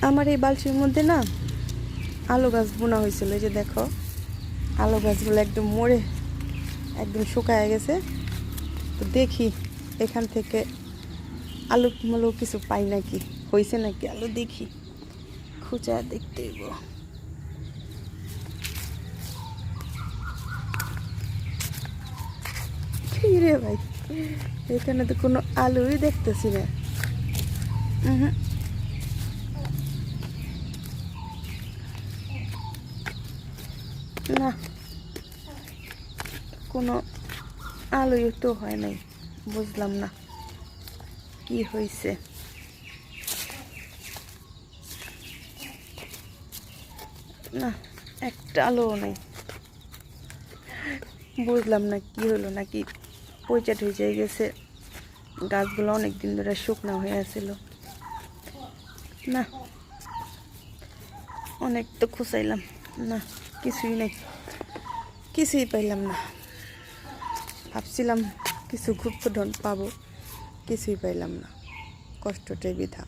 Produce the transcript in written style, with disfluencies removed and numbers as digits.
আমার এই বালতির মধ্যে না আলু গাছ বোনা হয়েছিল, এই যে দেখো আলু গাছগুলো একদম মরে একদম শুকায় গেছে। তো দেখি এখান থেকে আলু মালু কিছু পাই নাকি, হয়েছে নাকি আলু, দেখি খুঁজা দেখতে হইব। কি রে ভাই, এখানে তো কোনো আলুই দেখতেছি না। না, কোনো আলুই তো হয় নাই, বুঝলাম না কি হয়েছে। না, একটা আলুও নাই, বুঝলাম না কি হলো, নাকি পচা ঠুচে গেছে, গাছগুলো অনেক দিন ধরে শুকনো হয়ে আছিল। না, অনেক তো খুঁচাইলাম, না কিছুই নাই, কিছুই পাইলাম না। ভাবছিলাম কিছু গুপ্তধন পাবো, কিছুই পাইলাম না, কষ্টটাই বৃথা।